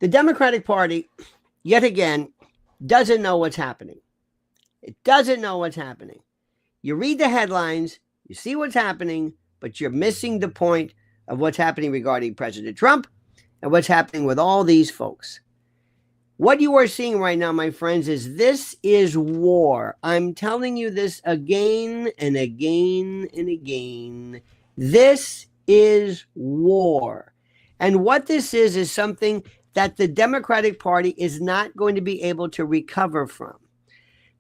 The Democratic Party, yet again, doesn't know what's happening. It doesn't know what's happening. You read the headlines, you see what's happening, but you're missing the point of what's happening regarding President Trump and what's happening with all these folks. What you are seeing right now, my friends, this is war. I'm telling you this again and again and again. This is war. And what this is something that the Democratic Party is not going to be able to recover from.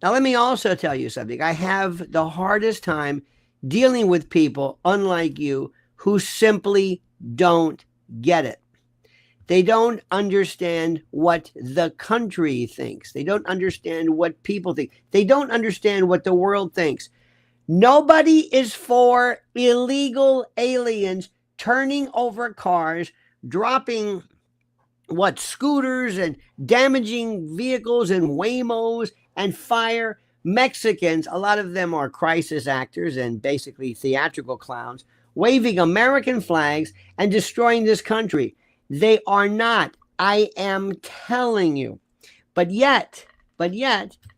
Now, let me also tell you something. I have the hardest time dealing with people, unlike you, who simply don't get it. They don't understand what the country thinks. They don't understand what people think. They don't understand what the world thinks. Nobody is for illegal aliens turning over cars, dropping scooters and damaging vehicles and Waymos and fire Mexicans. A lot of them are crisis actors and basically theatrical clowns, waving American flags and destroying this country. They are not. I am telling you. But yet,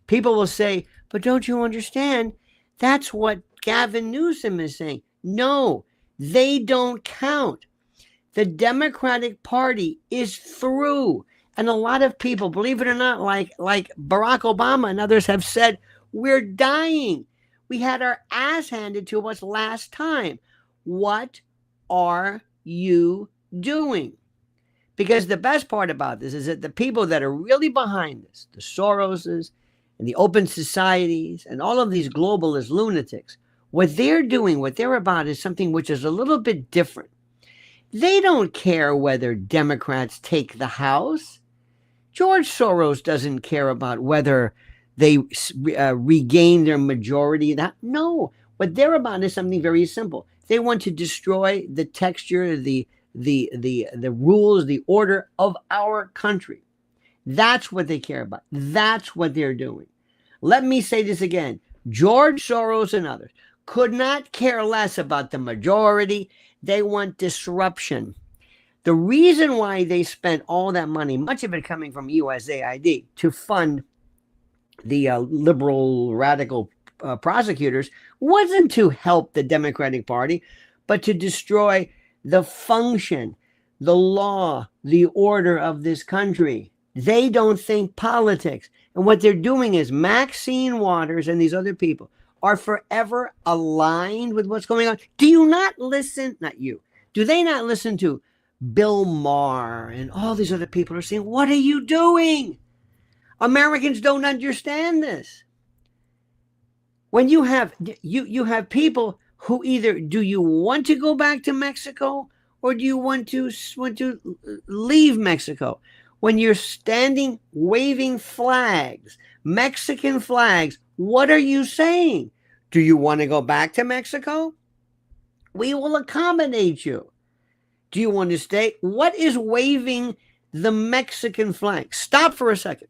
people will say, but don't you understand? That's what Gavin Newsom is saying. No, they don't count. The Democratic Party is through. And a lot of people, believe it or not, like Barack Obama and others have said, we're dying. We had our ass handed to us last time. What are you doing? Because the best part about this is that the people that are really behind this, the Soroses and the open societies and all of these globalist lunatics, what they're doing, what they're about is something which is a little bit different. They don't care whether Democrats take the House. George Soros doesn't care about whether they regain their majority. No, what they're about is something very simple. They want to destroy the texture, the rules, the order of our country. That's what they care about. That's what they're doing. Let me say this again. George Soros and others could not care less about the majority. They want disruption. The reason why they spent all that money, much of it coming from USAID, to fund the liberal radical prosecutors, wasn't to help the Democratic Party, but to destroy the function, the law, the order of this country. They don't think politics. And what they're doing is Maxine Waters and these other people are forever aligned with what's going on. Do you not listen? Not you. Do they not listen to Bill Maher and all these other people are saying, what are you doing? Americans don't understand this. When you have people who either, do you want to go back to Mexico or do you want to leave Mexico? When you're standing waving flags, Mexican flags, what are you saying? Do you want to go back to Mexico? We will accommodate you. Do you want to stay? What is waving the Mexican flag? Stop for a second.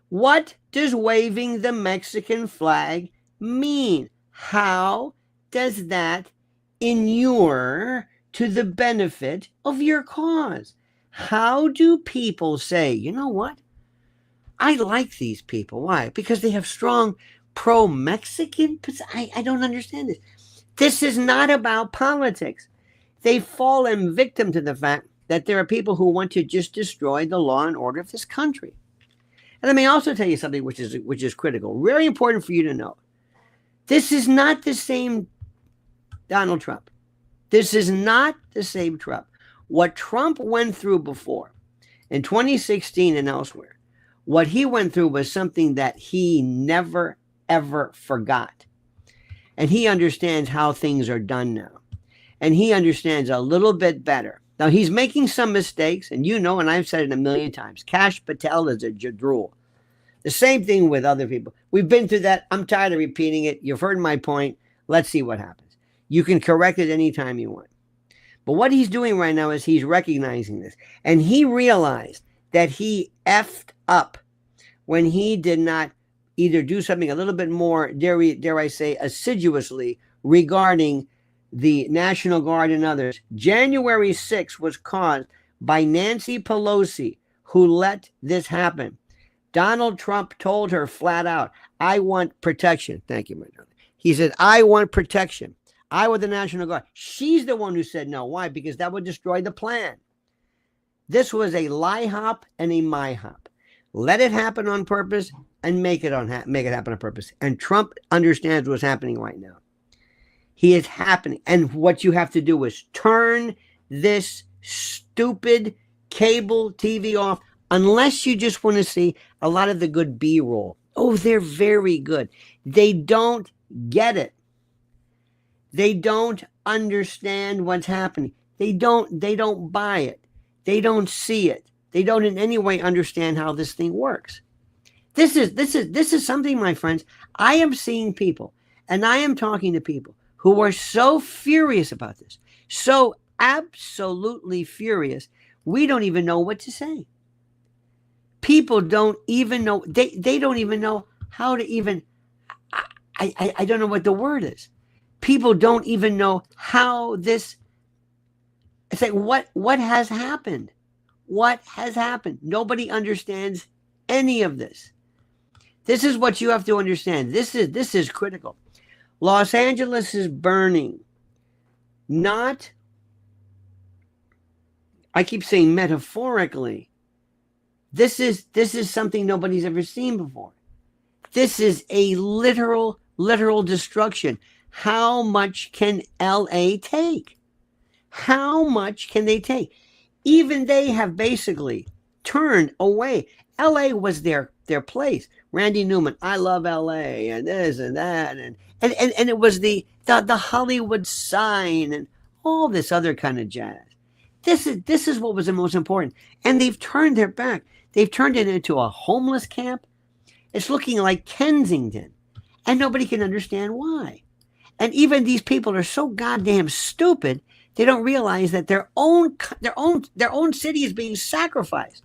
What does waving the Mexican flag mean? How does that inure to the benefit of your cause? How do people say, you know what? I like these people. Why? Because they have strong pro-Mexican. I don't understand this. This is not about politics. They've fallen victim to the fact that there are people who want to just destroy the law and order of this country. And let me also tell you something which is critical, very important for you to know. This is not the same Donald Trump. This is not the same Trump. What Trump went through before in 2016 and elsewhere, what he went through was something that he never, ever forgot. And he understands how things are done now. And he understands a little bit better. Now, he's making some mistakes, and you know, and I've said it a million times, Kash Patel is a jadrul. The same thing with other people. We've been through that. I'm tired of repeating it. You've heard my point. Let's see what happens. You can correct it anytime you want. But what he's doing right now is he's recognizing this. And he realized that he effed up when he did not either do something a little bit more, dare I say, assiduously regarding the National Guard and others. January 6th was caused by Nancy Pelosi, who let this happen. Donald Trump told her flat out, I want protection. Thank you, my darling. He said, I want protection. I want the National Guard. She's the one who said no. Why? Because that would destroy the plan. This was a lie hop and a my hop. Let it happen on purpose and make it happen on purpose. And Trump understands what's happening right now. He is happening. And what you have to do is turn this stupid cable TV off, unless you just want to see a lot of the good B-roll. Oh, they're very good. They don't get it. They don't understand what's happening. They don't buy it. They don't see it. They don't in any way understand how this thing works. This is something, my friends. I am seeing people, and I am talking to people who are so furious about this, so absolutely furious, we don't even know what to say. People don't even know, they don't even know how to even, I don't know what the word is. People don't even know how this, it's like, what has happened? What has happened? Nobody understands any of this. This is what you have to understand. This is critical. Los Angeles is burning. Not, I keep saying metaphorically. This is something nobody's ever seen before. This is a literal destruction. How much can LA take? How much can they take? Even they have basically turned away. LA was their place. Randy Newman, I love LA, and this and that, and it was the Hollywood sign and all this other kind of jazz. This is what was the most important. And they've turned their back. They've turned it into a homeless camp. It's looking like Kensington. And nobody can understand why. And even these people are so goddamn stupid, they don't realize that their own city is being sacrificed.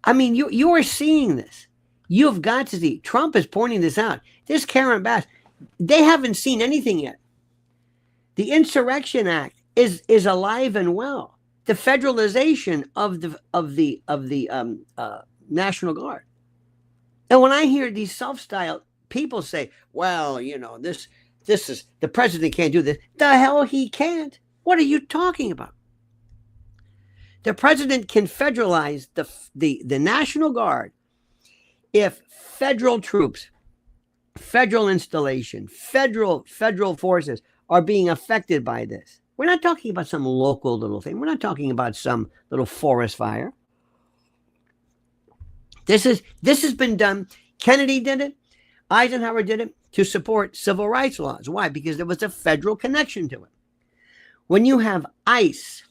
I mean, you are seeing this. You've got to see. Trump is pointing this out. This Karen Bass, they haven't seen anything yet. The Insurrection Act is alive and well. The federalization of the National Guard. And when I hear these self-styled people say, well, you know, this is, the president can't do this. The hell he can't. What are you talking about? The president can federalize the National Guard if federal troops, federal installation, federal forces are being affected by this. We're not talking about some local little thing. We're not talking about some little forest fire. This has been done. Kennedy did it. Eisenhower did it to support civil rights laws. Why? Because there was a federal connection to it. When you have ICE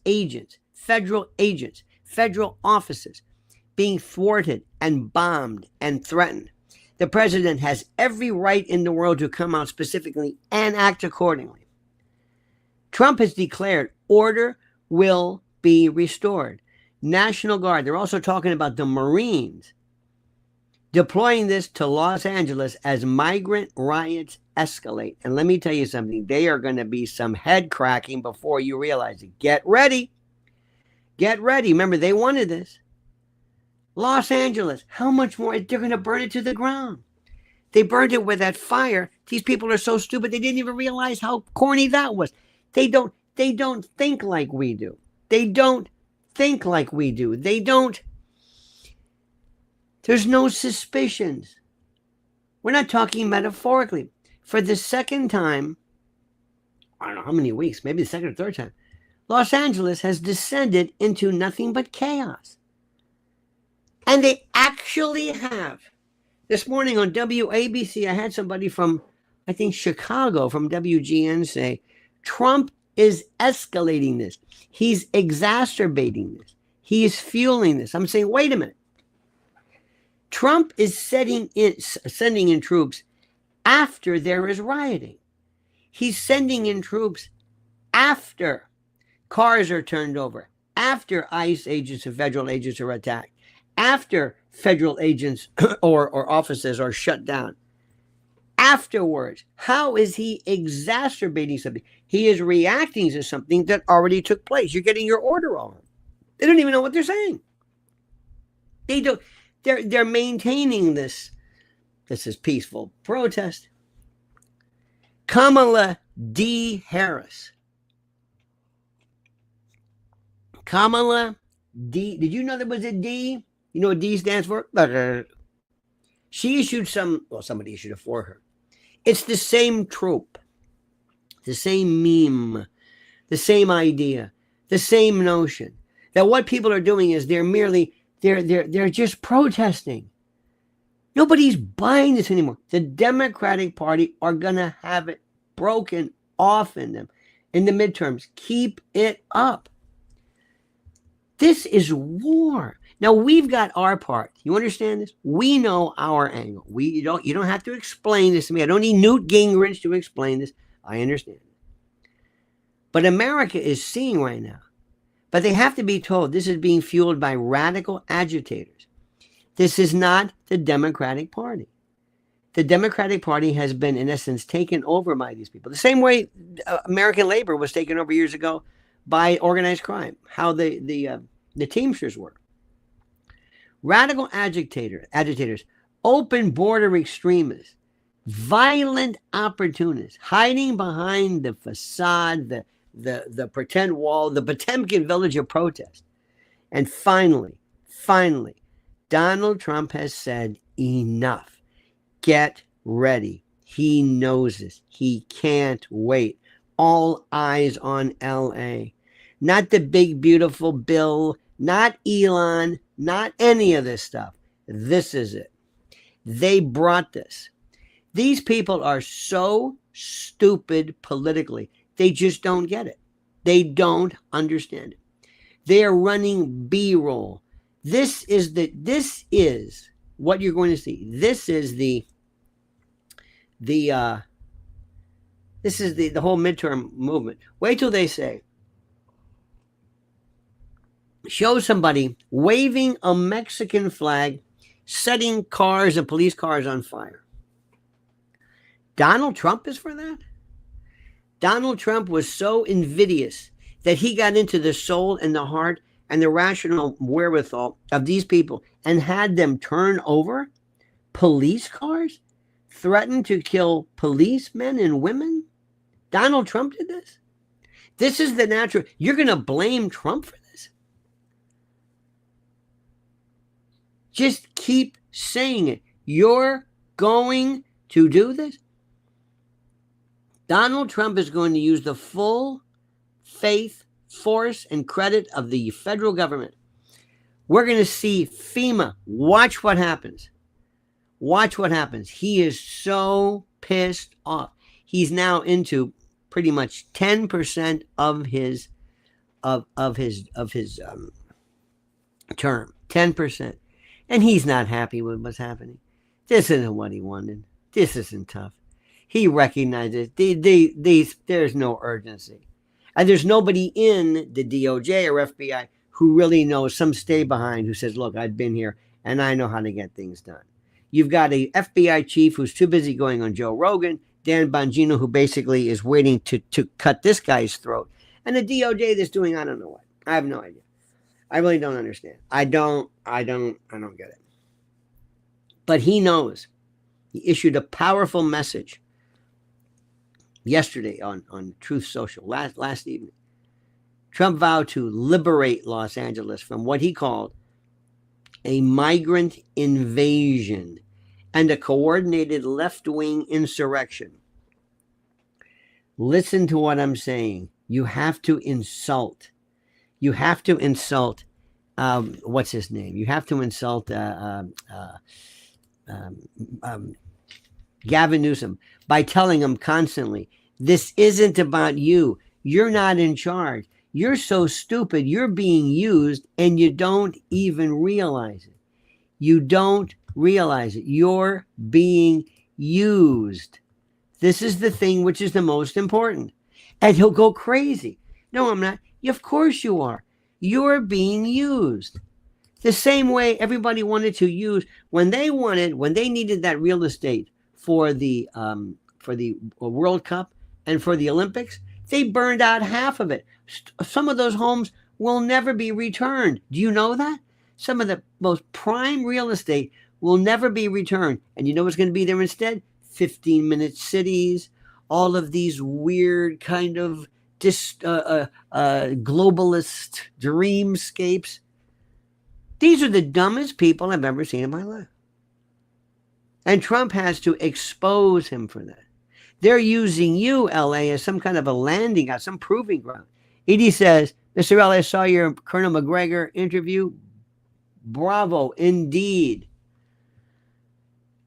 agents, federal offices being thwarted and bombed and threatened, the president has every right in the world to come out specifically and act accordingly. Trump has declared order will be restored. National Guard, they're also talking about the Marines deploying this to Los Angeles as migrant riots escalate. And let me tell you something, they are going to be some head cracking before you realize it. Get ready. Get ready. Remember, they wanted this. Los Angeles, how much more? They're going to burn it to the ground. They burned it with that fire. These people are so stupid, they didn't even realize how corny that was. They don't think like we do. They don't think like we do. There's no suspicions. We're not talking metaphorically. For the second time, I don't know how many weeks, maybe the second or third time, Los Angeles has descended into nothing but chaos. And they actually have. This morning on WABC, I had somebody from, I think, Chicago, from WGN say, Trump is escalating this. He's exacerbating this. He is fueling this. I'm saying, wait a minute. Trump is sending in troops after there is rioting. He's sending in troops after cars are turned over, after ICE agents and federal agents are attacked, after federal agents or offices are shut down, afterwards. How is he exacerbating something? He is reacting to something that already took place. You're getting your order on. They don't even know what they're saying. They don't. They're maintaining this. This is peaceful protest. Kamala D. Harris. Kamala D. Did you know there was a D? You know what D stands for? She issued somebody issued it for her. It's the same trope, the same meme, the same idea, the same notion that what people are doing is they're just protesting. Nobody's buying this anymore. The Democratic Party are going to have it broken off in them in the midterms. Keep it up. This is war. Now we've got our part. You understand this? We know our angle. You don't have to explain this to me. I don't need Newt Gingrich to explain this. I understand. But America is seeing right now. But they have to be told this is being fueled by radical agitators. This is not the Democratic Party. The Democratic Party has been, in essence, taken over by these people. The same way American labor was taken over years ago by organized crime, how the Teamsters were. Radical agitators, open border extremists, violent opportunists, hiding behind the facade, the pretend wall, the Potemkin village of protest. And finally, Donald Trump has said enough. Get ready. He knows this. He can't wait. All eyes on LA. Not the big, beautiful Bill, not Elon, not any of this stuff. This is it. They brought this. These people are so stupid politically. They just don't get it. They don't understand it. They are running B-roll. This is what you're going to see. This is the whole midterm movement. Wait till they say, show somebody waving a Mexican flag, setting cars and police cars on fire. Donald Trump is for that? Donald Trump was so invidious that he got into the soul and the heart and the rational wherewithal of these people and had them turn over police cars, threaten to kill policemen and women. Donald Trump did this. This is the natural. You're going to blame Trump for this? Just keep saying it. You're going to do this? Donald Trump is going to use the full faith, force, and credit of the federal government. We're going to see FEMA. Watch what happens. Watch what happens. He is so pissed off. He's now into pretty much 10% of his term. 10%. And he's not happy with what's happening. This isn't what he wanted. This isn't tough. He recognizes there's no urgency. And there's nobody in the DOJ or FBI who really knows, some stay behind, who says, look, I've been here and I know how to get things done. You've got a FBI chief who's too busy going on Joe Rogan, Dan Bongino, who basically is waiting to cut this guy's throat. And the DOJ that's doing, I don't know what. I have no idea. I really don't understand. I don't get it. But he knows. He issued a powerful message yesterday on Truth Social, last evening. Trump vowed to liberate Los Angeles from what he called a migrant invasion and a coordinated left-wing insurrection. Listen to what I'm saying. You have to insult. You have to insult, what's his name? You have to insult Gavin Newsom by telling him constantly, this isn't about you. You're not in charge. You're so stupid. You're being used and you don't even realize it. You don't realize it. You're being used. This is the thing which is the most important. And he'll go crazy. No, I'm not. Of course you are. You're being used. The same way everybody wanted to use when they needed that real estate for the World Cup and for the Olympics. They burned out half of it. Some of those homes will never be returned. Do you know that? Some of the most prime real estate will never be returned. And you know what's going to be there instead? 15-minute cities, all of these weird kind of globalist dreamscapes. These are the dumbest people I've ever seen in my life. And Trump has to expose him for that. They're using you, LA, as some kind of a landing ground, some proving ground. Edie says, Mr. L, I saw your Colonel McGregor interview. Bravo, indeed.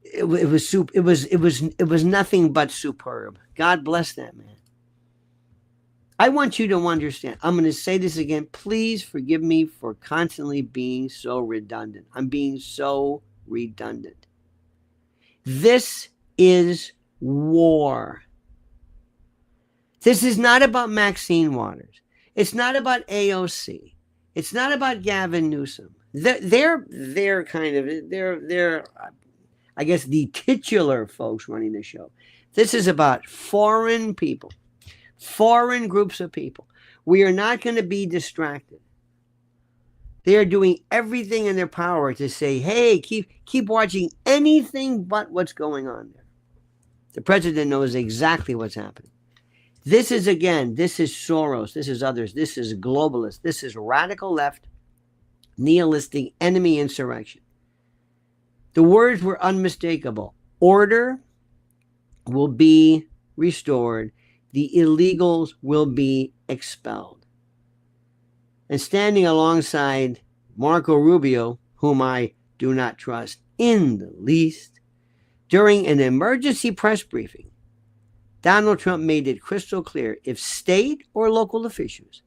It was nothing but superb. God bless that man. I want you to understand. I'm going to say this again. Please forgive me for constantly being so redundant. I'm being so redundant. This is war. This is not about Maxine Waters. It's not about AOC. It's not about Gavin Newsom. They're I guess the titular folks running the show. This is about foreign people, foreign groups of people. We are not going to be distracted. They are doing everything in their power to say, hey, keep watching anything but what's going on there. The president knows exactly what's happening. This is Soros, this is others, this is globalists, this is radical left, nihilistic enemy insurrection. The words were unmistakable. Order will be restored. The illegals will be expelled. And standing alongside Marco Rubio, whom I do not trust in the least, during an emergency press briefing, Donald Trump made it crystal clear: if state or local officials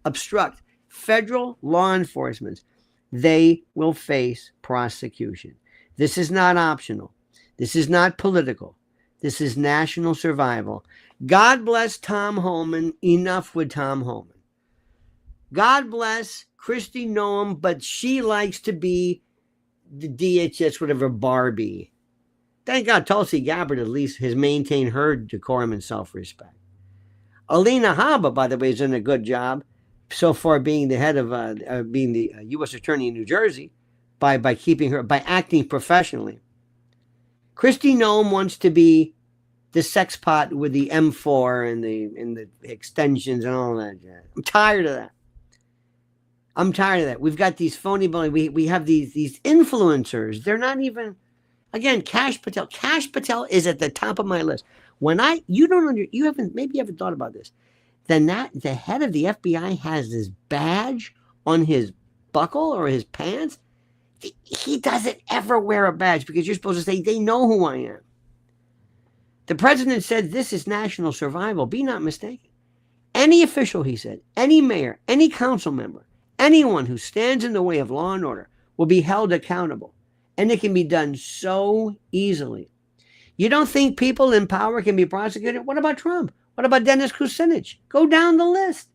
obstruct federal law enforcement, they will face prosecution. This is not optional. This is not political. This is national survival. God bless Tom Homan. Enough with Tom Homan. God bless Kristi Noem, but she likes to be the DHS, whatever, Barbie. Thank God Tulsi Gabbard at least has maintained her decorum and self-respect. Alina Habba, by the way, has done a good job so far being the head of being the U.S. Attorney in New Jersey by keeping her, by acting professionally. Kristi Noem wants to be the sex pot with the M4 and the extensions and all that. I'm tired of that. We've got these phony, we have these influencers. They're not even, again, Kash Patel. Kash Patel is at the top of my list. Maybe you haven't thought about this. Then the head of the FBI has this badge on his buckle or his pants. He doesn't ever wear a badge because you're supposed to say, they know who I am. The president said, this is national survival. Be not mistaken. Any official, he said, any mayor, any council member, anyone who stands in the way of law and order will be held accountable. And it can be done so easily. You don't think people in power can be prosecuted? What about Trump? What about Dennis Kucinich? Go down the list.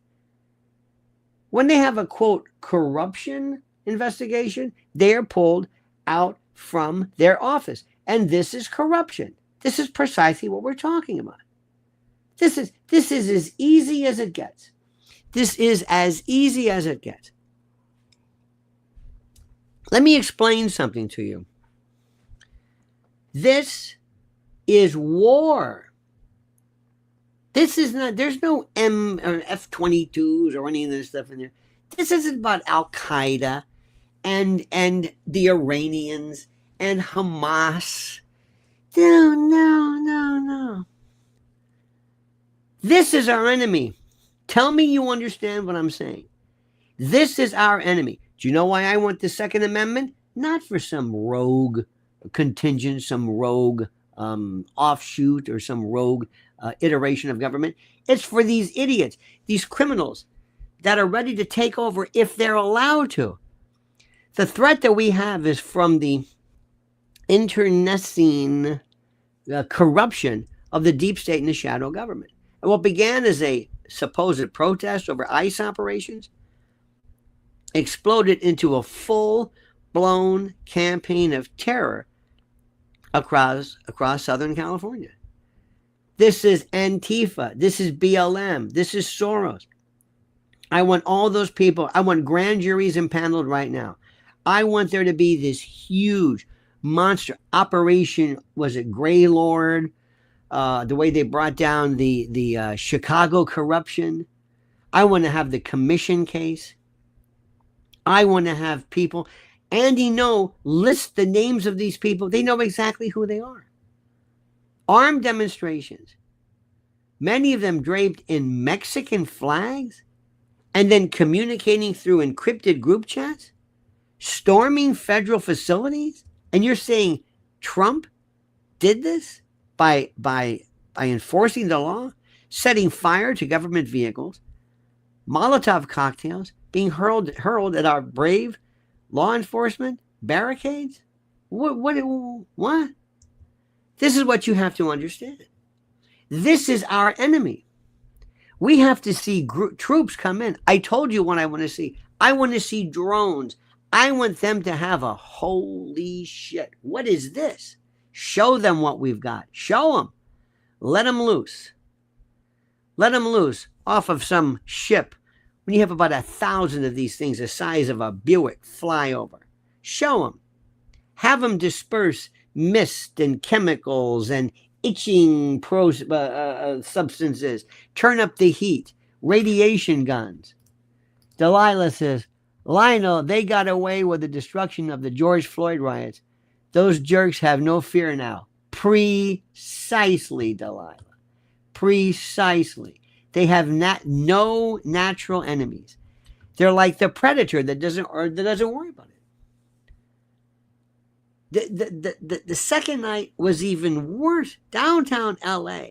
When they have a, quote, corruption investigation, they are pulled out from their office. And this is corruption. This is precisely what we're talking about. This is as easy as it gets. This is as easy as it gets. Let me explain something to you. This is war. This is not, there's no M or F-22s or any of this stuff in there. This isn't about Al-Qaeda and the Iranians and Hamas. No. This is our enemy. Tell me you understand what I'm saying. This is our enemy. Do you know why I want the Second Amendment? Not for some rogue contingent, some rogue offshoot or some rogue iteration of government. It's for these idiots, these criminals that are ready to take over if they're allowed to. The threat that we have is from the internecine corruption of the deep state and the shadow government. And what began as a supposed protest over ICE operations exploded into a full-blown campaign of terror across Southern California. This is Antifa. This is BLM. This is Soros. I want all those people. I want grand juries impaneled right now. I want there to be this huge monster operation. Was it Grey Lord? The way they brought down the Chicago corruption. I want to have the commission case. I want to have people. Andy Ngo lists the names of these people. They know exactly who they are. Armed demonstrations, many of them draped in Mexican flags, and then communicating through encrypted group chats, storming federal facilities. And you're saying Trump did this by enforcing the law, setting fire to government vehicles, Molotov cocktails being hurled at our brave law enforcement barricades? What? This is what you have to understand. This is our enemy. We have to see troops come in. I told you what I want to see. I want to see drones. I want them to have a holy shit. What is this? Show them what we've got. Show them. Let them loose. Let them loose off of some ship. When you have about 1,000 of these things the size of a Buick fly over. Show them. Have them disperse mist and chemicals and itching substances. Turn up the heat. Radiation guns. Delilah says, Lionel, they got away with the destruction of the George Floyd riots. Those jerks have no fear now. Precisely, Delilah. Precisely. They have no natural enemies. They're like the predator that doesn't worry about it. The second night was even worse. Downtown LA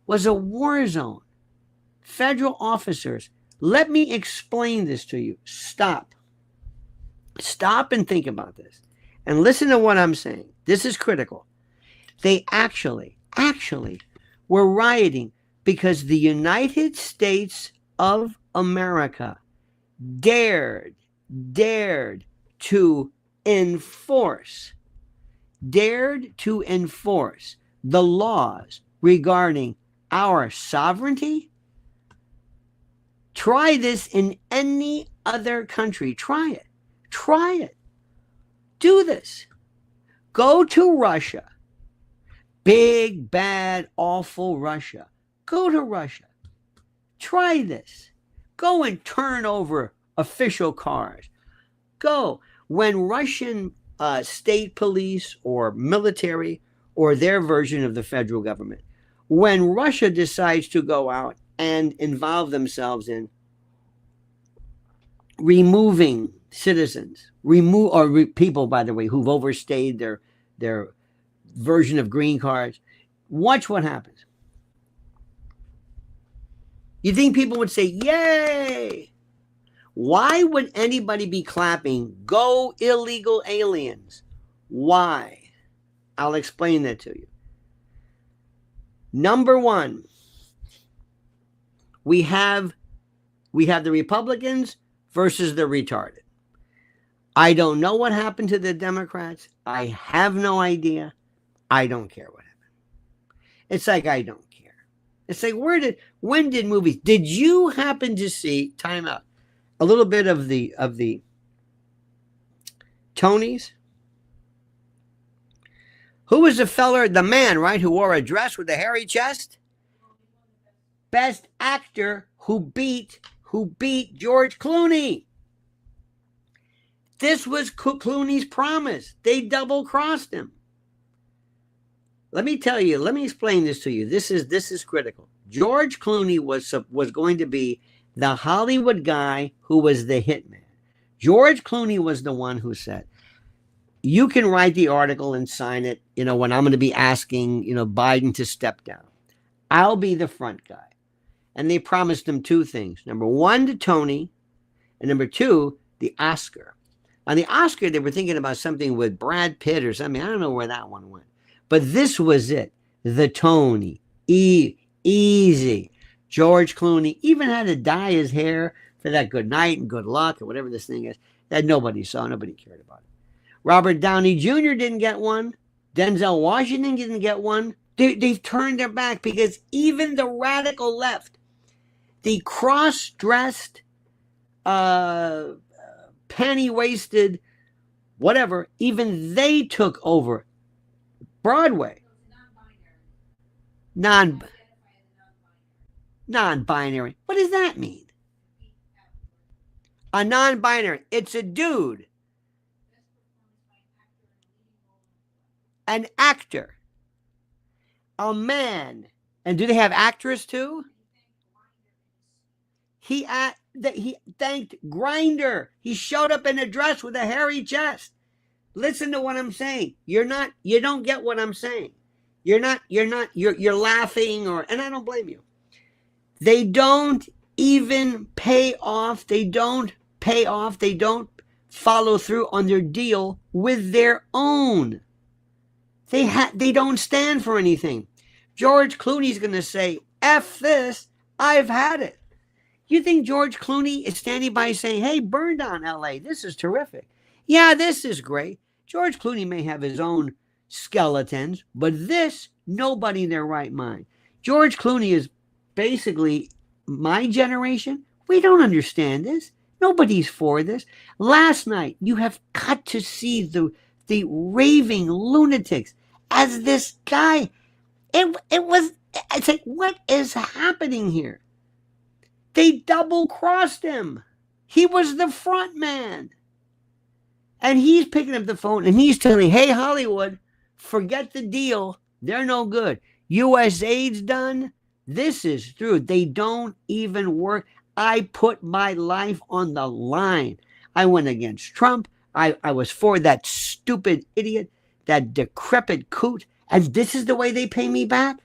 was a war zone. Federal officers. Let me explain this to you. Stop. Stop and think about this. And listen to what I'm saying. This is critical. They actually were rioting because the United States of America dared to enforce the laws regarding our sovereignty. Try this in any other country. Try it. Try it. Do this. Go to Russia. Big, bad, awful Russia. Go to Russia. Try this. Go and turn over official cars. Go. When Russian state police or military or their version of the federal government, when Russia decides to go out and involve themselves in removing citizens, people, by the way, who've overstayed their version of green cards, watch what happens. You think people would say, yay? Why would anybody be clapping, go illegal aliens? Why? I'll explain that to you. Number one, we have the Republicans versus the retarded. I don't know what happened to the Democrats. I have no idea. I don't care what happened. It's like I don't care. It's like when did movies? Did you happen to see, time out, a little bit of the Tonys? Who was the man, right, who wore a dress with a hairy chest? Best actor who beat George Clooney. This was Clooney's promise. They double-crossed him. Let me explain this to you. This is critical. George Clooney was going to be the Hollywood guy who was the hitman. George Clooney was the one who said, you can write the article and sign it, when I'm going to be asking, Biden to step down. I'll be the front guy. And they promised him two things. Number one, the Tony, and number two, the Oscar. On the Oscar, they were thinking about something with Brad Pitt or something. I don't know where that one went. But this was it. The Tony. Easy. George Clooney even had to dye his hair for that good night and good luck or whatever this thing is that nobody saw. Nobody cared about it. Robert Downey Jr. didn't get one. Denzel Washington didn't get one. They've turned their back because even the radical left, the cross-dressed, panty-waisted, whatever, even they took over Broadway. Non-binary. What does that mean? A non-binary. It's a dude. An actor. A man. And do they have actress too? He thanked Grinder. He showed up in a dress with a hairy chest. Listen to what I'm saying. You don't get what I'm saying. You're laughing, and I don't blame you. They don't even pay off. They don't follow through on their deal with their own. They don't stand for anything. George Clooney's going to say, F this, I've had it. You think George Clooney is standing by saying, hey, burn down LA, this is terrific. Yeah, this is great. George Clooney may have his own skeletons, but this, nobody in their right mind. George Clooney is basically my generation. We don't understand this. Nobody's for this. Last night, you have got to see the raving lunatics as this guy. It's like, what is happening here? They double-crossed him. He was the front man. And he's picking up the phone and he's telling, hey, Hollywood, forget the deal. They're no good. U.S. aid's done. This is through. They don't even work. I put my life on the line. I went against Trump. I was for that stupid idiot, that decrepit coot. And this is the way they pay me back?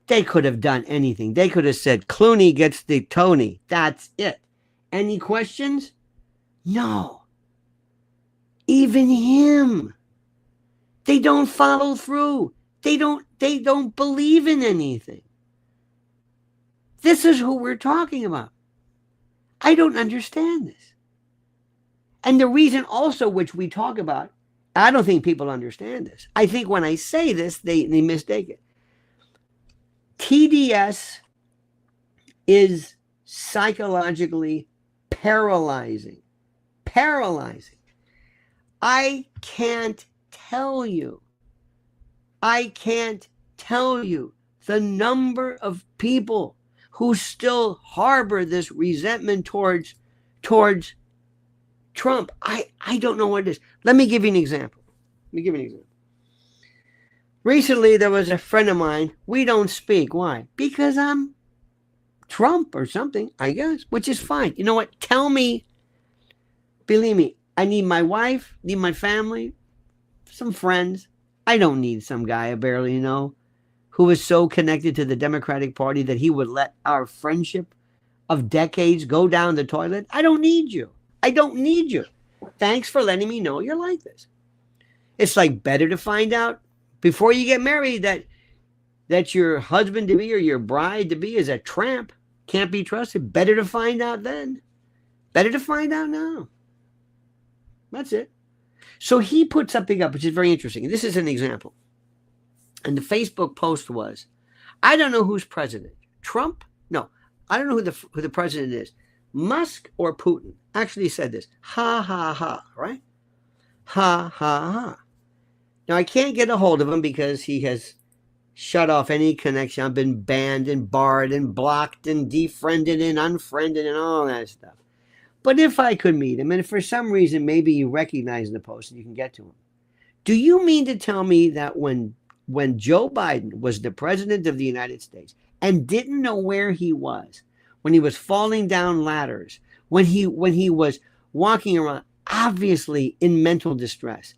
They could have done anything. They could have said, Clooney gets the Tony. That's it. Any questions? No. Even him. They don't follow through. They don't believe in anything. This is who we're talking about. I don't understand this. And the reason also which we talk about, I don't think people understand this. I think when I say this, they mistake it. TDS is psychologically paralyzing. Paralyzing. I can't tell you the number of people who still harbor this resentment towards Trump. I don't know what it is. Let me give you an example. Recently, there was a friend of mine. We don't speak. Why? Because I'm Trump or something, I guess, which is fine. You know what? Tell me, believe me, I need my wife, need my family, some friends. I don't need some guy I barely know who is so connected to the Democratic Party that he would let our friendship of decades go down the toilet. I don't need you. I don't need you. Thanks for letting me know you're like this. It's like better to find out before you get married that your husband-to-be or your bride-to-be is a tramp, can't be trusted. Better to find out then. Better to find out now. That's it. So he put something up, which is very interesting. This is an example. And the Facebook post was, I don't know who's president. Trump? No, I don't know who the president is. Musk or Putin? Actually said this. Ha, ha, ha, right? Ha, ha, ha. Now, I can't get a hold of him because he has shut off any connection. I've been banned and barred and blocked and defriended and unfriended and all that stuff. But if I could meet him, and for some reason maybe you recognize the post and you can get to him. Do you mean to tell me that when Joe Biden was the president of the United States and didn't know where he was, when he was falling down ladders, when he was walking around obviously in mental distress,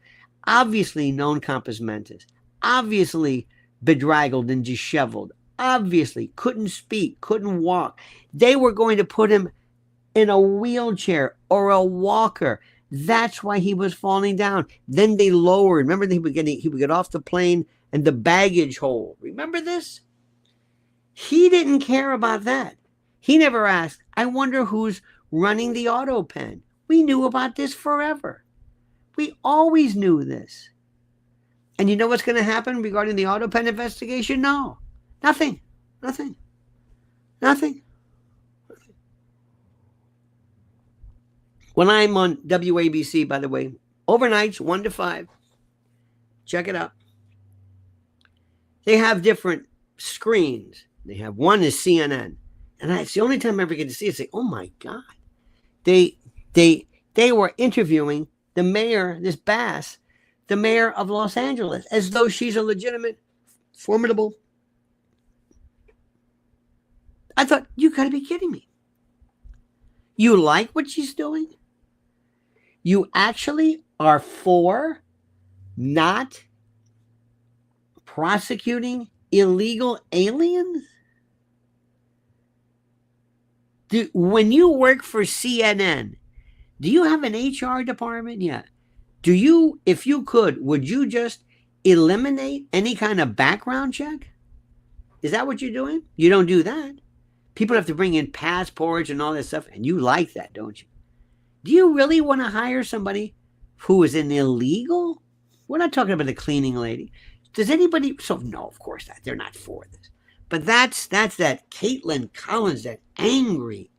obviously non compos mentis, obviously bedraggled and disheveled, obviously couldn't speak, couldn't walk, they were going to put him in a wheelchair or a walker. That's why he was falling down. Then they lowered. Remember, he would get off the plane and the baggage hold. Remember this? He didn't care about that. He never asked, I wonder who's running the auto pen. We knew about this forever. We always knew this. And you know what's going to happen regarding the auto pen investigation? No, nothing, nothing, nothing. When I'm on WABC, by the way, overnights, 1 to 5, check it out. They have different screens. They have one is CNN. And it's the only time I ever get to see it. Say, oh my God. They were interviewing the mayor, this Bass, the mayor of Los Angeles, as though she's a legitimate, formidable. I thought, you got to be kidding me. You like what she's doing? You actually are for not prosecuting illegal aliens? When you work for CNN, do you have an HR department yet? Do you, if you could, would you just eliminate any kind of background check? Is that what you're doing? You don't do that. People have to bring in passports and all that stuff, and you like that, don't you? Do you really want to hire somebody who is an illegal? We're not talking about the cleaning lady. Does anybody? So no, of course not. They're not for this. But that's that Caitlin Collins, that angry,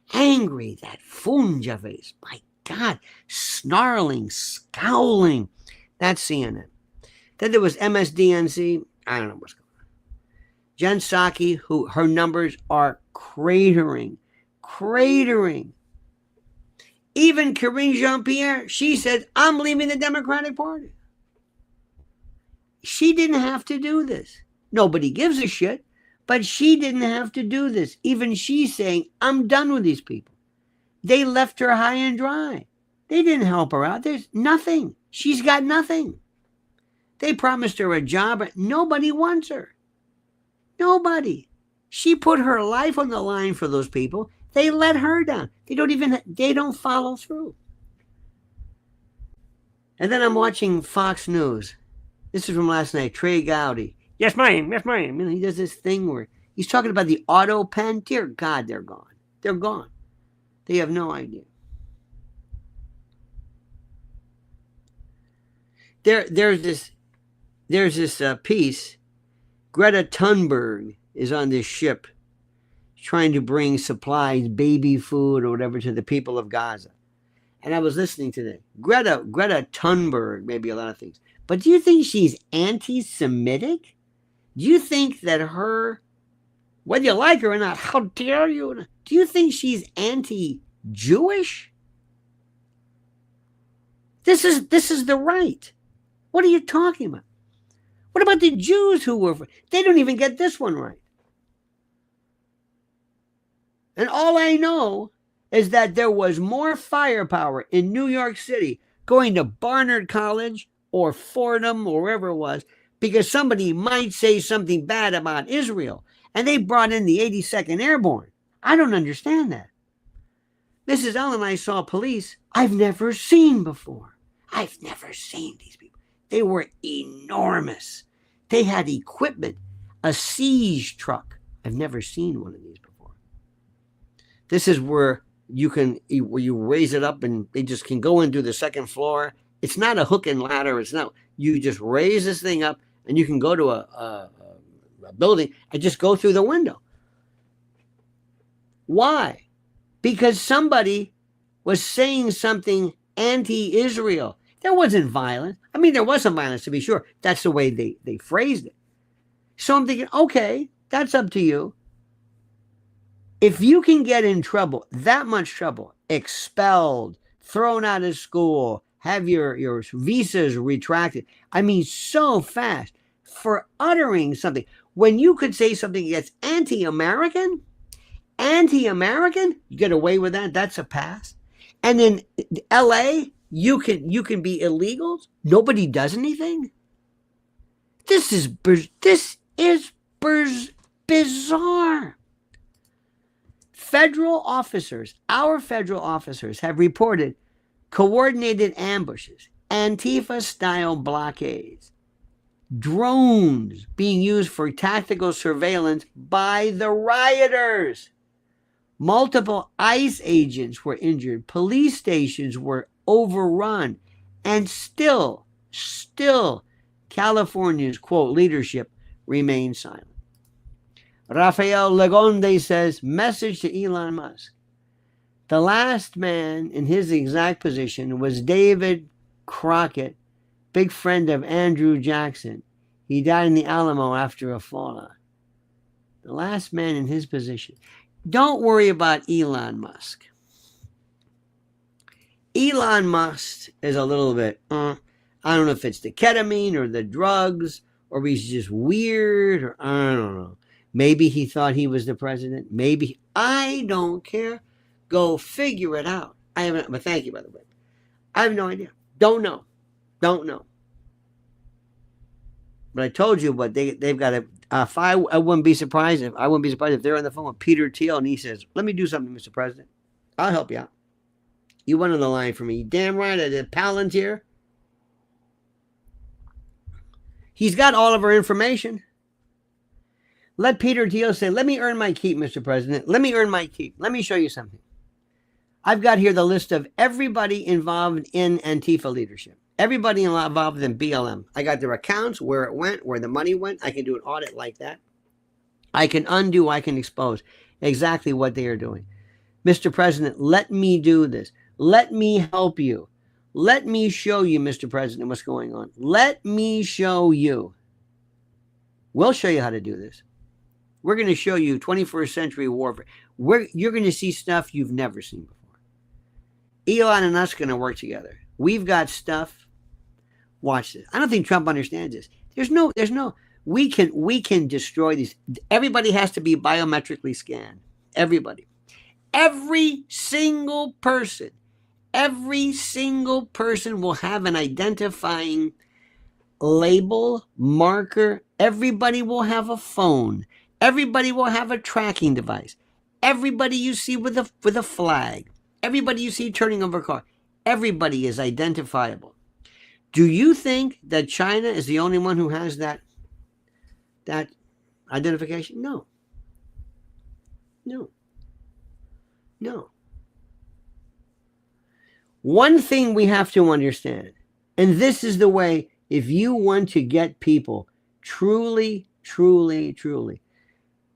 that funja face. My God, snarling, scowling. That's CNN. Then there was MSDNC. I don't know what's going on. Jen Psaki, who her numbers are cratering. Even Karine Jean-Pierre, she said, I'm leaving the Democratic Party. She didn't have to do this. Nobody gives a shit, but she didn't have to do this. Even she's saying, I'm done with these people. They left her high and dry. They didn't help her out. There's nothing. She's got nothing. They promised her a job. Nobody wants her. Nobody. She put her life on the line for those people. They let her down. They don't follow through. And then I'm watching Fox News. This is from last night. Trey Gowdy. Yes, ma'am. And he does this thing where he's talking about the auto pen. Dear God, they're gone. They're gone. They have no idea. There's this piece. Greta Thunberg is on this ship trying to bring supplies, baby food or whatever to the people of Gaza. And I was listening to that. Greta Thunberg, maybe a lot of things. But do you think she's anti-Semitic? Do you think that her, whether you like her or not, how dare you? Do you think she's anti-Jewish? This is the right. What are you talking about? What about the Jews who were, they don't even get this one right. And all I know is that there was more firepower in New York City going to Barnard College or Fordham or wherever it was because somebody might say something bad about Israel. And they brought in the 82nd Airborne. I don't understand that. Mrs. Ellen and I saw police I've never seen before. I've never seen these people. They were enormous. They had equipment, a siege truck. I've never seen one of these before. This is where you raise it up and they just can go into the second floor. It's not a hook and ladder. It's not. You just raise this thing up and you can go to a building and just go through the window. Why? Because somebody was saying something anti-Israel. There wasn't violence. I mean, there was some violence, to be sure. That's the way they phrased it. So I'm thinking, okay, that's up to you. If you can get in trouble, that much trouble, expelled, thrown out of school, have your visas retracted, I mean, so fast, for uttering something, when you could say something that's anti-American, you get away with that, that's a pass. And in LA, you can be illegals. Nobody does anything. This is bizarre. Our federal officers have reported coordinated ambushes, Antifa-style blockades, drones being used for tactical surveillance by the rioters. Multiple ICE agents were injured. Police stations were overrun. And still, still California's, quote, leadership remains silent. Rafael Legonde says, message to Elon Musk. The last man in his exact position was David Crockett, big friend of Andrew Jackson. He died in the Alamo after a fallout. The last man in his position. Don't worry about Elon Musk. Elon Musk is a little bit, I don't know if it's the ketamine or the drugs, or he's just weird, or I don't know. Maybe he thought he was the president. Maybe. I don't care. Go figure it out. I haven't, but thank you, by the way. I have no idea. Don't know. Don't know. But I told you, but they've got a. I wouldn't be surprised if they're on the phone with Peter Thiel and he says, "Let me do something, Mr. President. I'll help you out. You went on the line for me. Damn right, I did. Palantir. He's got all of our information. Let Peter Thiel say, let me earn my keep, Mr. President. Let me earn my keep. Let me show you something. I've got here the list of everybody involved in Antifa leadership. Everybody involved in BLM. I got their accounts, where it went, where the money went. I can do an audit like that. I can undo, I can expose exactly what they are doing. Mr. President, let me do this. Let me help you. Let me show you, Mr. President, what's going on. Let me show you. We'll show you how to do this. We're going to show you 21st century warfare. You're going to see stuff you've never seen before. Elon and us are going to work together. We've got stuff. Watch this. I don't think Trump understands this. We can destroy these. Everybody has to be biometrically scanned. Everybody. Every single person will have an identifying label, marker. Everybody will have a phone. Everybody will have a tracking device. Everybody you see with a flag. Everybody you see turning over a car. Everybody is identifiable. Do you think that China is the only one who has that identification? No. One thing we have to understand, and this is the way, if you want to get people truly,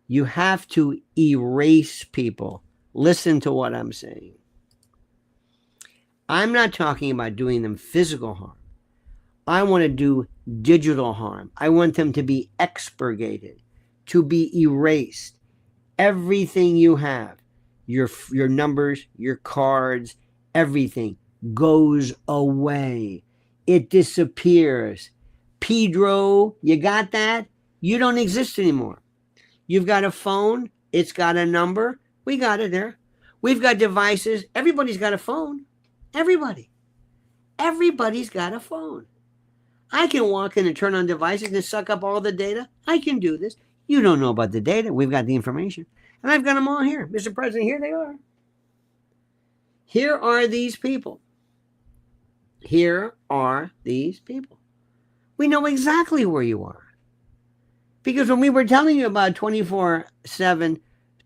you have to erase people. Listen to what I'm saying. I'm not talking about doing them physical harm. I want to do digital harm. I want them to be expurgated, to be erased. Everything you have, your numbers, your cards, everything goes away. It disappears. Pedro, you got that? You don't exist anymore. You've got a phone. It's got a number. We got it there. We've got devices. Everybody's got a phone. Everybody's got a phone. I can walk in and turn on devices and suck up all the data. I can do this. You don't know about the data. We've got the information. And I've got them all here. Mr. President, here they are. Here are these people. Here are these people. We know exactly where you are. Because when we were telling you about 24/7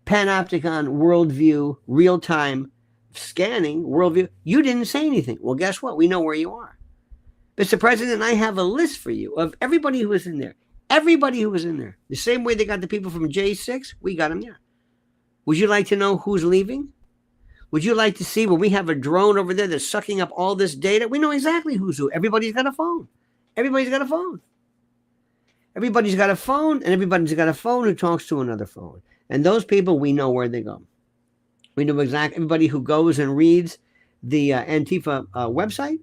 panopticon worldview, real-time scanning worldview, you didn't say anything. Well, guess what? We know where you are. Mr. President, I have a list for you of everybody who was in there. Everybody who was in there. The same way they got the people from J6, we got them there. Would you like to know who's leaving? Would you like to see when we have a drone over there that's sucking up all this data? We know exactly who's who. Everybody's got a phone. Everybody's got a phone. Everybody's got a phone, and everybody's got a phone who talks to another phone. And those people, we know where they go. We know exactly everybody who goes and reads the Antifa website,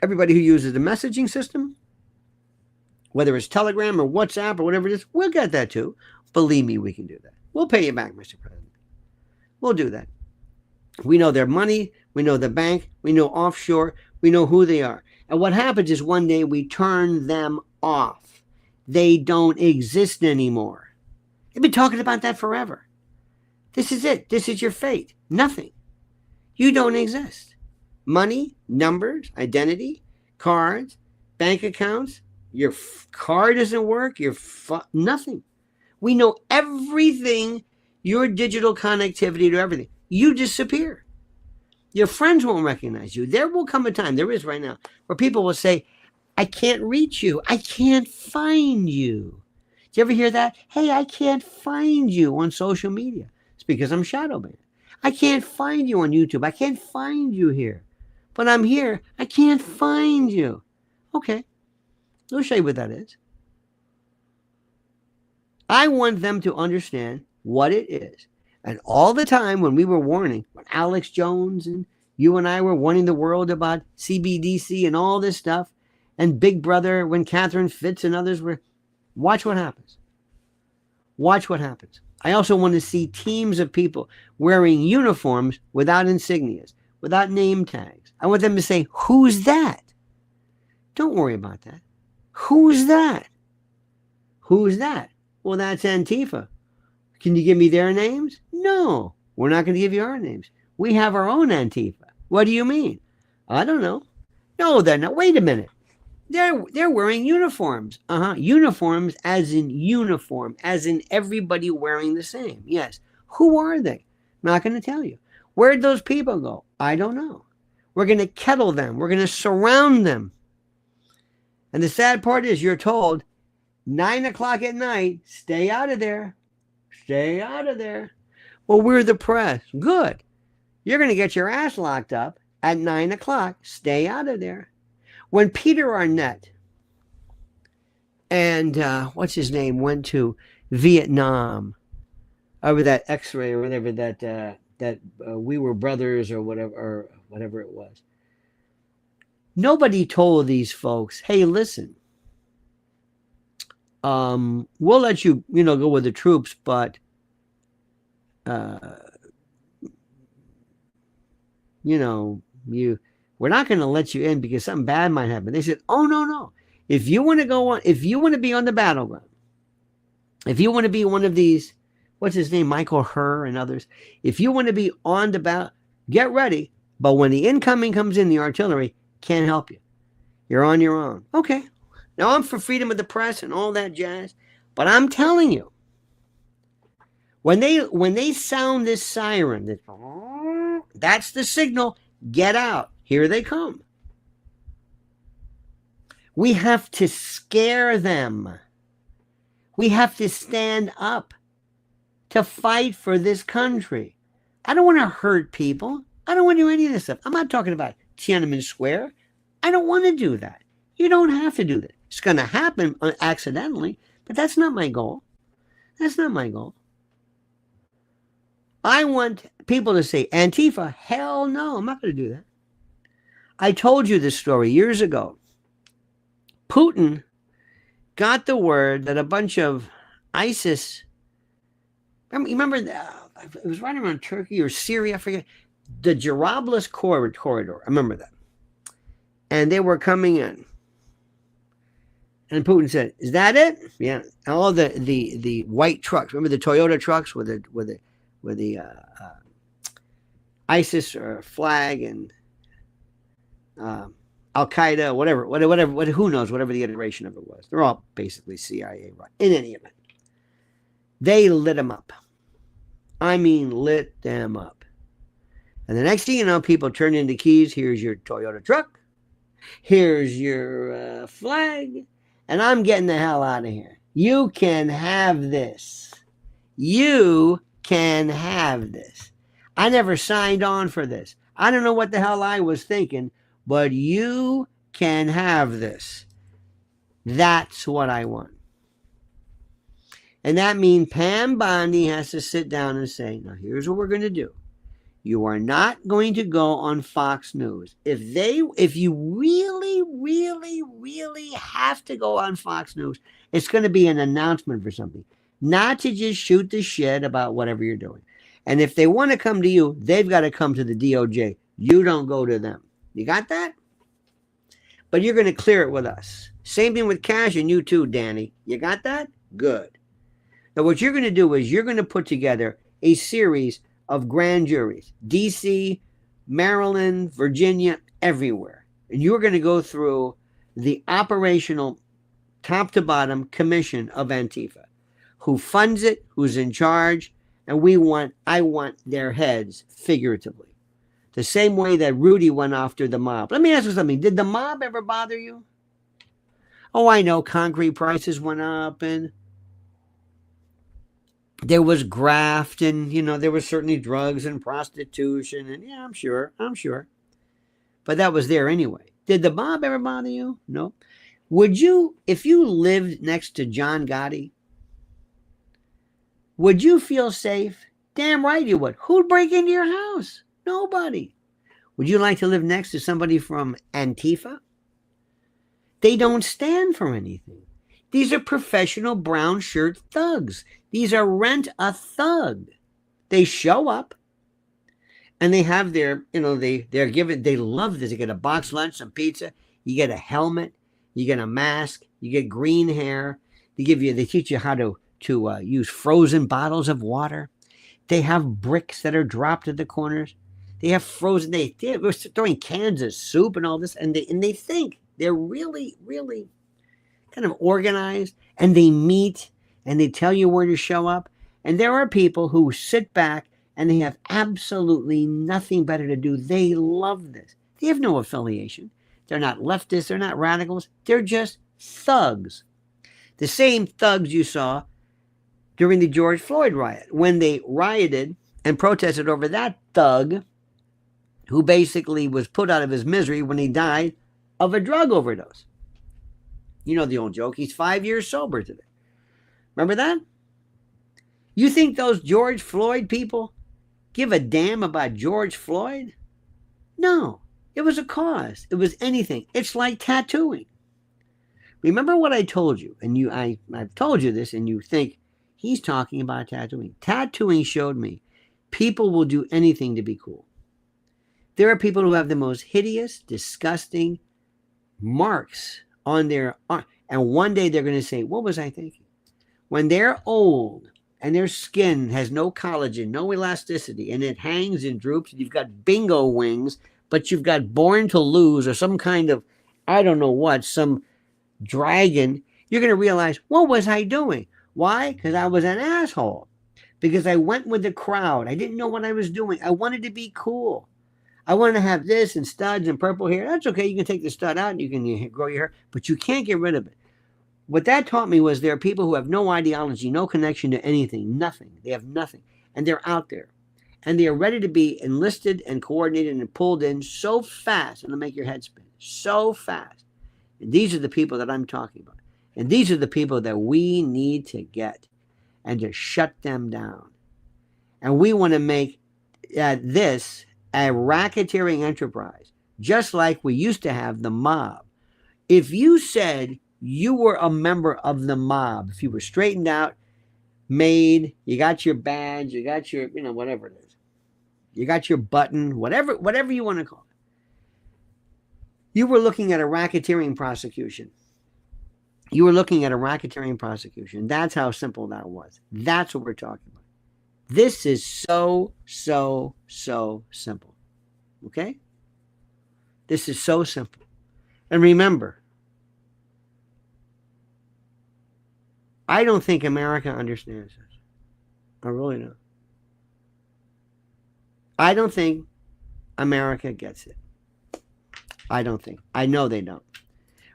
everybody who uses the messaging system, whether it's Telegram or WhatsApp or whatever it is, we'll get that too. Believe me, we can do that. We'll pay you back, Mr. President. We'll do that. We know their money. We know the bank. We know offshore. We know who they are. And what happens is one day we turn them off. They don't exist anymore. They've been talking about that forever. This is it. This is your fate. Nothing. You don't exist. Money, numbers, identity, cards, bank accounts. Your car doesn't work. Nothing. We know everything, your digital connectivity to everything. You disappear. Your friends won't recognize you. There will come a time, there is right now, where people will say, I can't reach you. I can't find you. Did you ever hear that? Hey, I can't find you on social media. It's because I'm shadow banned. I can't find you on YouTube. I can't find you here. But I'm here. I can't find you. Okay. I'll show you what that is. I want them to understand what it is. And all the time when we were warning, when Alex Jones and you and I were warning the world about CBDC and all this stuff, and Big Brother, when Catherine Fitz and others were, watch what happens. Watch what happens. I also want to see teams of people wearing uniforms without insignias, without name tags. I want them to say, who's that? Don't worry about that. Who's that? Who's that? Well, that's Antifa. Can you give me their names? No, we're not going to give you our names. We have our own Antifa. What do you mean? I don't know. No, they're not. Wait a minute. They're wearing uniforms. Uniforms as in uniform, as in everybody wearing the same. Yes. Who are they? Not going to tell you. Where'd those people go? I don't know. We're going to kettle them. We're going to surround them. And the sad part is you're told 9 o'clock at night, stay out of there. Stay out of there. Well, we're the press. Good. You're going to get your ass locked up at 9 o'clock. Stay out of there. When Peter Arnett and what's his name went to Vietnam over that X-ray or whatever that we were brothers or whatever it was. Nobody told these folks, hey, listen, we'll let you, go with the troops, but we're not going to let you in because something bad might happen. They said, oh, no. If you want to go on, if you want to be on the battleground, if you want to be one of these, what's his name, Michael Herr and others, if you want to be on the battle, get ready. But when the incoming comes in, the artillery can't help you. You're on your own. Okay. Now I'm for freedom of the press and all that jazz. But I'm telling you, when they sound this siren, that's the signal. Get out. Here they come. We have to scare them. We have to stand up to fight for this country. I don't want to hurt people. I don't want to do any of this stuff. I'm not talking about Tiananmen Square. I don't want to do that. You don't have to do that. It's going to happen accidentally, but that's not my goal. That's not my goal. I want people to say, Antifa, hell no, I'm not going to do that. I told you this story years ago. Putin got the word that a bunch of ISIS, remember it was right around Turkey or Syria, I forget, the Jarablus corridor, I remember that. And they were coming in. And Putin said, is that it? Yeah. And all the white trucks, remember the Toyota trucks with the ISIS flag and Al-Qaeda, whatever, who knows, whatever the iteration of it was. They're all basically CIA, right? In any event, they lit them up. I mean, lit them up. And the next thing you know, people turn into keys. Here's your Toyota truck. Here's your flag. And I'm getting the hell out of here. You can have this. You can have this. I never signed on for this. I don't know what the hell I was thinking, but you can have this. That's what I want. And that means Pam Bondi has to sit down and say, now here's what we're going to do. You are not going to go on Fox News. If you really, really, really have to go on Fox News, it's going to be an announcement for something. Not to just shoot the shit about whatever you're doing. And if they want to come to you, they've got to come to the DOJ. You don't go to them. You got that? But you're going to clear it with us. Same thing with Cash and you too, Danny. You got that? Good. Now what you're going to do is you're going to put together a series of grand juries. D.C., Maryland, Virginia, everywhere. And you're going to go through the operational top to bottom commission of Antifa. Who funds it, who's in charge, and I want their heads figuratively. The same way that Rudy went after the mob. Let me ask you something. Did the mob ever bother you? Oh, I know concrete prices went up and there was graft and, there was certainly drugs and prostitution. And yeah, I'm sure. But that was there anyway. Did the mob ever bother you? No. Would you, if you lived next to John Gotti, would you feel safe? Damn right you would. Who'd break into your house? Nobody. Would you like to live next to somebody from Antifa? They don't stand for anything. These are professional brown shirt thugs. These are rent-a-thug. They show up and they have their, they're given, they love this. You get a box lunch, some pizza, you get a helmet, you get a mask, you get green hair. They teach you how to use frozen bottles of water. They have bricks that are dropped at the corners. They have frozen, we're throwing cans of soup and all this, and they think they're really, really kind of organized, and they meet and they tell you where to show up. And there are people who sit back and they have absolutely nothing better to do. They love this. They have no affiliation. They're not leftists. They're not radicals. They're just thugs. The same thugs you saw during the George Floyd riot, when they rioted and protested over that thug who basically was put out of his misery when he died of a drug overdose. You know the old joke, he's 5 years sober today. Remember that? You think those George Floyd people give a damn about George Floyd? No, it was a cause. It was anything. It's like tattooing. Remember what I told you, and I've told you this, and you think he's talking about tattooing. Tattooing showed me people will do anything to be cool. There are people who have the most hideous, disgusting marks on their arm, and one day they're going to say, what was I thinking? When they're old and their skin has no collagen, no elasticity, and it hangs and droops, and you've got bingo wings, but you've got Born to Lose or some kind of, I don't know what, some dragon, you're going to realize, what was I doing? Why? Because I was an asshole. Because I went with the crowd. I didn't know what I was doing. I wanted to be cool. I wanted to have this and studs and purple hair. That's okay. You can take the stud out and you can grow your hair, but you can't get rid of it. What that taught me was there are people who have no ideology, no connection to anything, nothing. They have nothing. And they're out there. And they are ready to be enlisted and coordinated and pulled in so fast, it'll make your head spin. So fast. And these are the people that I'm talking about. And these are the people that we need to get and to shut them down. And we want to make this a racketeering enterprise, just like we used to have the mob. If you said you were a member of the mob, if you were straightened out, made, you got your badge, you got your, whatever it is, you got your button, whatever you want to call it, you were looking at a racketeering prosecution. You were looking at a racketeering prosecution. That's how simple that was. That's what we're talking about. This is so simple. Okay? This is so simple. And remember, I don't think America understands this. I really don't. I don't think America gets it. I don't think. I know they don't.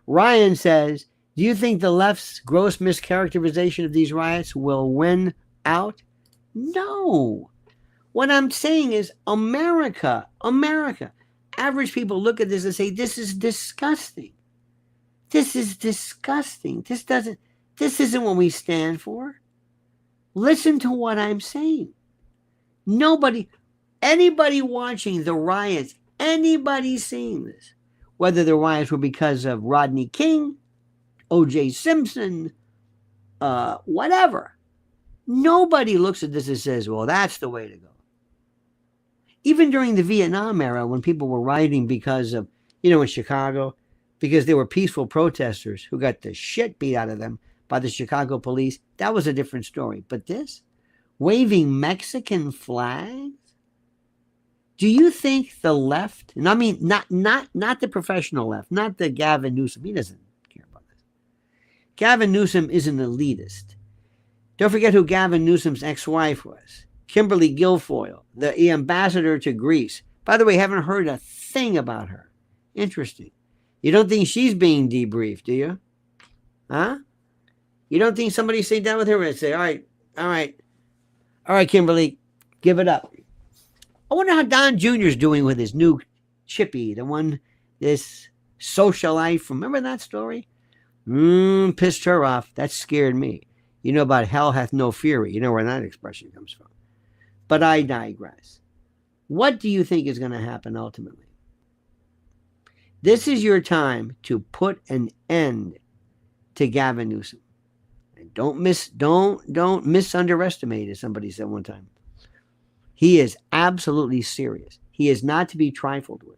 Ryan says, do you think the left's gross mischaracterization of these riots will win out? No. What I'm saying is America. Average people look at this and say, this is disgusting. This is disgusting. This isn't what we stand for. Listen to what I'm saying. Anybody watching the riots, anybody seeing this, whether the riots were because of Rodney King, O.J. Simpson, whatever. Nobody looks at this and says, well, that's the way to go. Even during the Vietnam era, when people were rioting because of, in Chicago, because they were peaceful protesters who got the shit beat out of them by the Chicago police, that was a different story. But this, waving Mexican flags? Do you think the left, and I mean, not the professional left, not the Gavin Newsom, he doesn't care about this. Gavin Newsom is an elitist. Don't forget who Gavin Newsom's ex-wife was. Kimberly Guilfoyle, the ambassador to Greece. By the way, haven't heard a thing about her. Interesting. You don't think she's being debriefed, do you? Huh? You don't think somebody sit down with her and say, all right, Kimberly, give it up. I wonder how Don Jr.'s doing with his new Chippy, the one, this socialite. Remember that story? Pissed her off. That scared me. You know about hell hath no fury. You know where that expression comes from. But I digress. What do you think is going to happen ultimately? This is your time to put an end to Gavin Newsom. And don't misunderestimate, as somebody said one time. He is absolutely serious. He is not to be trifled with.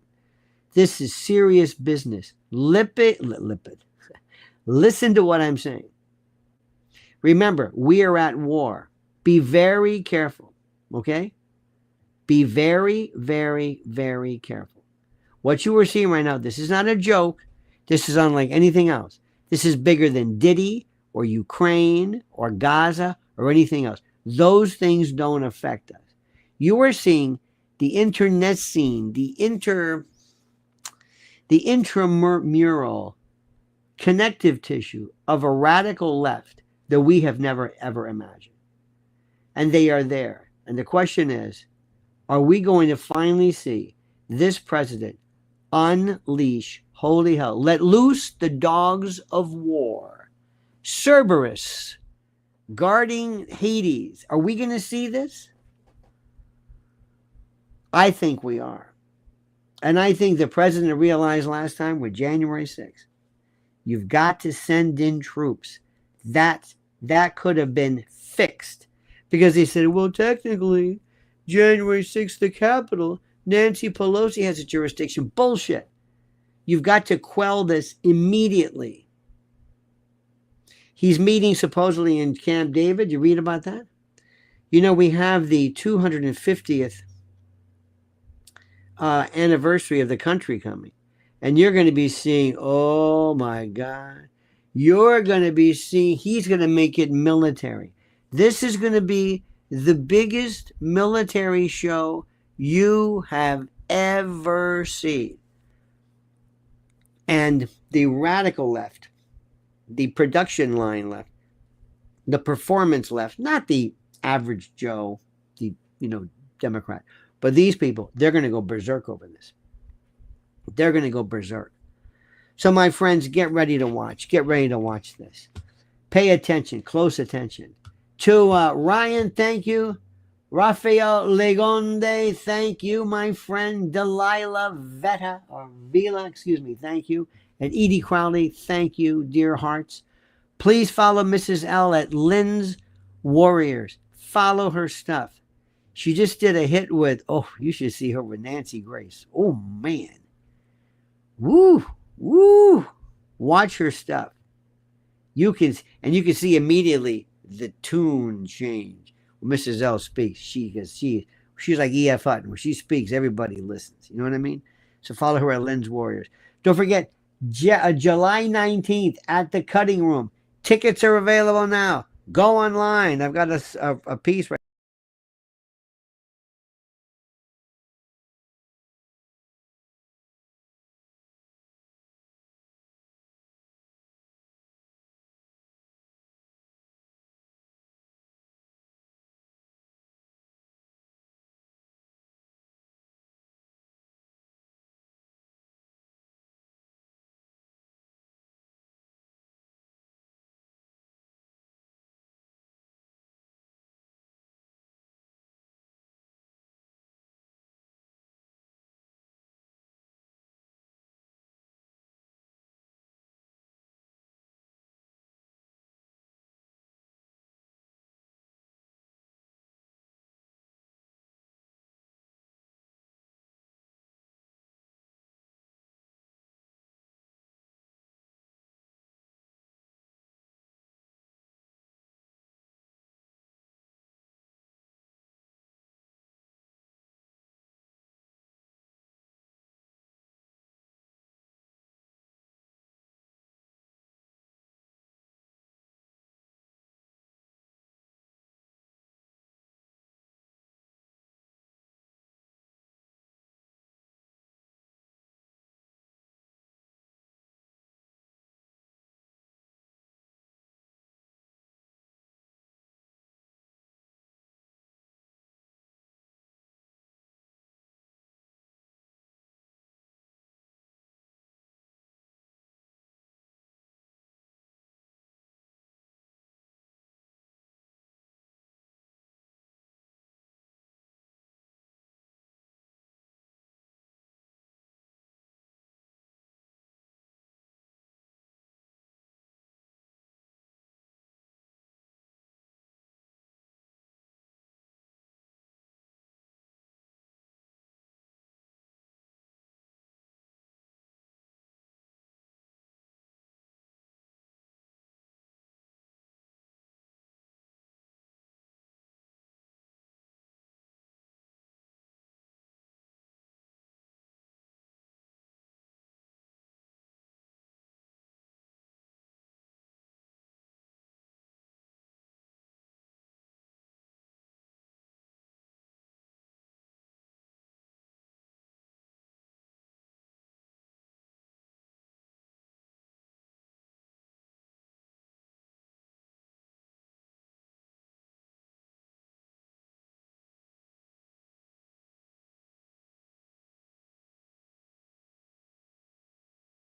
This is serious business. Lipid. Listen to what I'm saying. Remember, we are at war. Be very careful, okay? Be very, very, very careful. What you are seeing right now, this is not a joke. This is unlike anything else. This is bigger than Diddy or Ukraine or Gaza or anything else. Those things don't affect us. You are seeing the internet scene, the intramural connective tissue of a radical left that we have never, ever imagined. And they are there. And the question is, are we going to finally see this president unleash holy hell, let loose the dogs of war, Cerberus, guarding Hades? Are we going to see this? I think we are. And I think the president realized last time with January 6th, you've got to send in troops. That could have been fixed. Because they said, well, technically, January 6th, the Capitol, Nancy Pelosi has a jurisdiction. Bullshit. You've got to quell this immediately. He's meeting supposedly in Camp David. You read about that? You know, we have the 250th anniversary of the country coming. And you're going to be seeing, oh my God, you're going to be seeing, he's going to make it military. This is going to be the biggest military show you have ever seen. And the radical left, the production line left, the performance left, not the average Joe, the Democrat, but these people, they're going to go berserk over this. They're going to go berserk. So my friends, get ready to watch. Get ready to watch this. Pay attention, close attention. To Ryan, thank you. Rafael Legonde, thank you. My friend Delilah Vila, thank you. And Edie Crowley, thank you, dear hearts. Please follow Mrs. L at Lynn's Warriors. Follow her stuff. She just did a hit with, you should see her with Nancy Grace. Oh, man. Woo. Watch her stuff. You can see immediately the tune change. When Mrs. L speaks, she's like E.F. Hutton. When she speaks, everybody listens. You know what I mean? So follow her at Lynn's Warriors. Don't forget, July 19th at the Cutting Room. Tickets are available now. Go online. I've got a piece right